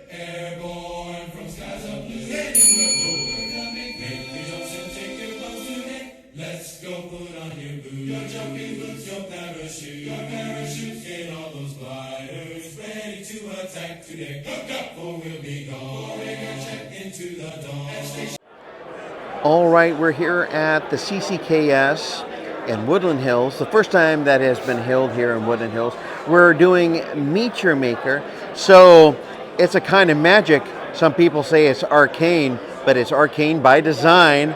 Airborne from skies of blue. Get in the pool. Make your jumps and take your boats today. Let's go put on your boots. Your jumping boots, your parachute. Your parachute, get all those gliders ready to attack today. Hook up or we'll be gone. Pouring our jet into the dawn. All right, we're here at the CCKS in Woodland Hills. The first time that has been held here in Woodland Hills. We're doing Meet Your Maker. So it's a kind of magic. Some people say it's arcane, but it's arcane by design.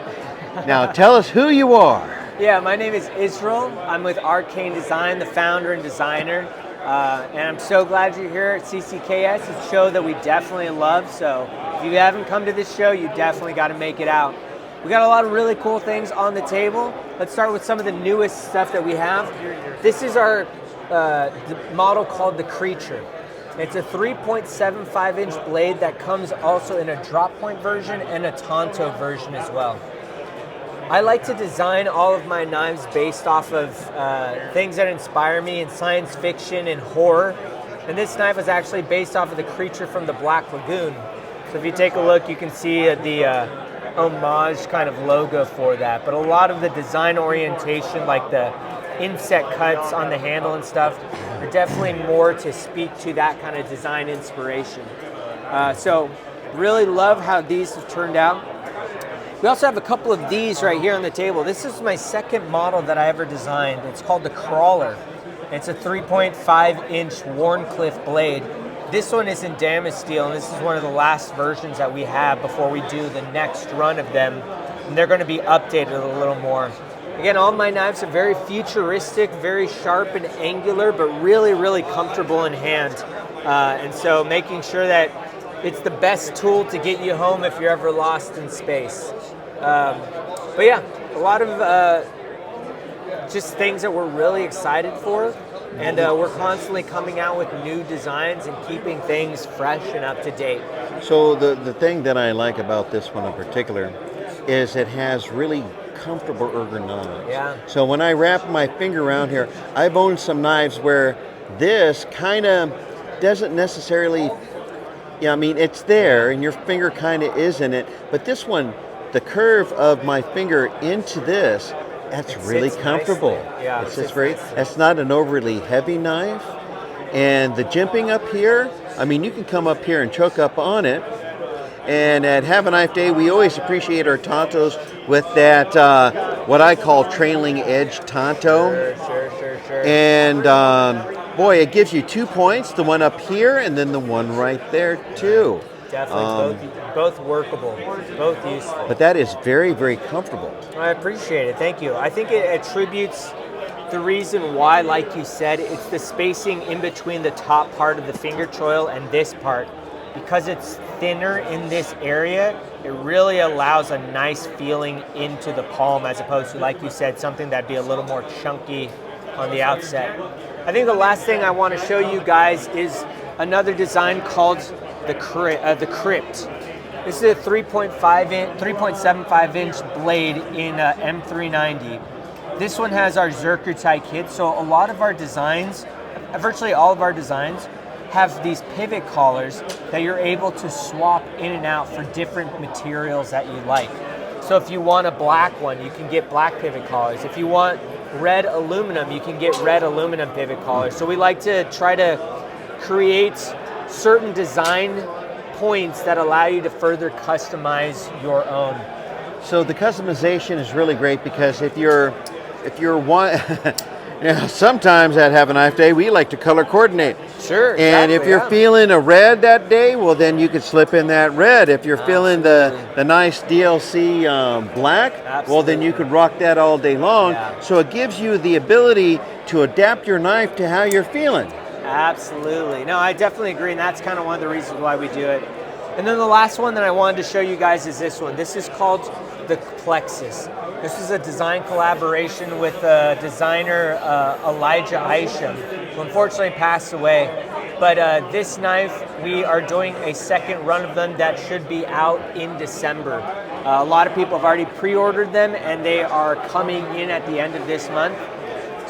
Now tell us who you are. Yeah, my name is Israel. I'm with Arcane Design, the founder and designer. And I'm so glad you're here at CCKS. It's a show that we definitely love. So if you haven't come to this show, you definitely got to make it out. We got a lot of really cool things on the table. Let's start with some of the newest stuff that we have. This is our model called the Creature. It's a 3.75 inch blade that comes also in a drop point version and a Tonto version as well. I like to design all of my knives based off of things that inspire me in science fiction and horror. And this knife is actually based off of the Creature from the Black Lagoon. So if you take a look, you can see the homage kind of logo for that. But a lot of the design orientation, like the inset cuts on the handle and stuff, are definitely more to speak to that kind of design inspiration. So really love how these have turned out. We also have a couple of these right here on the table. This is my second model that I ever designed. It's called the Crawler. It's a 3.5 inch Warncliffe blade. This one is in damaged steel, and this is one of the last versions that we have before we do the next run of them. And they're going to be updated a little more. Again, all my knives are very futuristic, very sharp and angular, but really, really comfortable in hand. And so making sure that it's the best tool to get you home if you're ever lost in space. But yeah, a lot of just things that we're really excited for. And we're constantly coming out with new designs and keeping things fresh and up to date. So the thing that I like about this one in particular is it has really comfortable ergonomics. Yeah. So when I wrap my finger around here, I've owned some knives where this kind of doesn't necessarily, I mean, it's there and your finger kind of is in it, but this one, the curve of my finger into this, that's really comfortable. Nicely. Yeah, it's just very, it's not an overly heavy knife. And the jimping up here, I mean, you can come up here and choke up on it. And at Have a Knife Day, we always appreciate our Tontos with that, what I call trailing edge Tonto. Sure. And boy, it gives you 2 points, the one up here and then the one right there too. Definitely both workable, both useful. But that is very, very comfortable. I appreciate it, thank you. I think it attributes the reason why, like you said, it's the spacing in between the top part of the finger choil and this part. Because it's thinner in this area, it really allows a nice feeling into the palm as opposed to, like you said, something that'd be a little more chunky on the outset. I think the last thing I want to show you guys is another design called the Crypt. This is a 3.75 inch blade in M390. This one has our Zerker kit, so a lot of our designs, virtually all of our designs, have these pivot collars that you're able to swap in and out for different materials that you like. So if you want a black one, you can get black pivot collars. If you want red aluminum, you can get red aluminum pivot collars. So we like to try to create certain design points that allow you to further customize your own. So the customization is really great because if you're one, sometimes at Have a Knife Day we like to color coordinate. Sure. And if you're feeling a red that day, well then you could slip in that red. If you're feeling the nice DLC black, well then you could rock that all day long. Yeah. So it gives you the ability to adapt your knife to how you're feeling. Absolutely. No, I definitely agree, and that's kind of one of the reasons why we do it. And then the last one that I wanted to show you guys is this one. This is called the Plexus. This is a design collaboration with designer Elijah Isham, who unfortunately passed away. But this knife, we are doing a second run of them that should be out in December. A lot of people have already pre-ordered them, and they are coming in at the end of this month.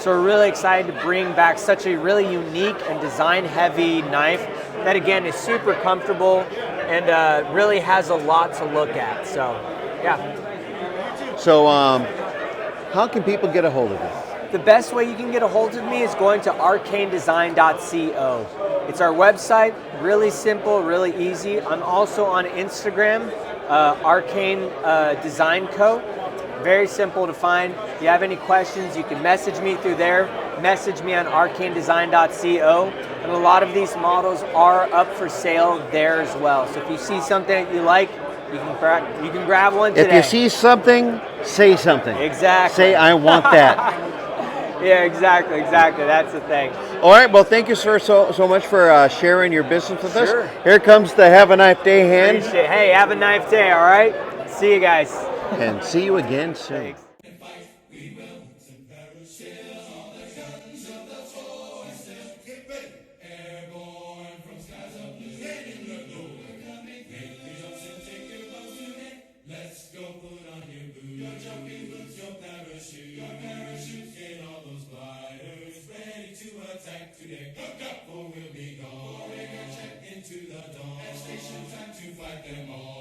So we're really excited to bring back such a really unique and design-heavy knife that, again, is super comfortable and really has a lot to look at. So, yeah. So, how can people get a hold of you? The best way you can get a hold of me is going to arcanedesign.co. It's our website, really simple, really easy. I'm also on Instagram, Arcane Design Co. Very simple to find. If you have any questions, you can message me through there. Message me on arcanedesign.co. And a lot of these models are up for sale there as well. So if you see something that you like, you can grab one today. If you see something, say something. Exactly. Say, I want that. Yeah, exactly. That's the thing. All right, well, thank you, sir, so much for sharing your business with Sure. us. Here comes the Have a Knife Day hand. Appreciate it. Hey, have a nice day, all right? See you guys. And see you again soon. Thanks. Airborne from skies of blue, heading the door. Make your jumps and take your bows today. Let's go put on your boots, your jumping boots, your parachutes, get all those gliders ready to attack today. Hook up or we'll be gone. Into the dawn. At station time to fight them all.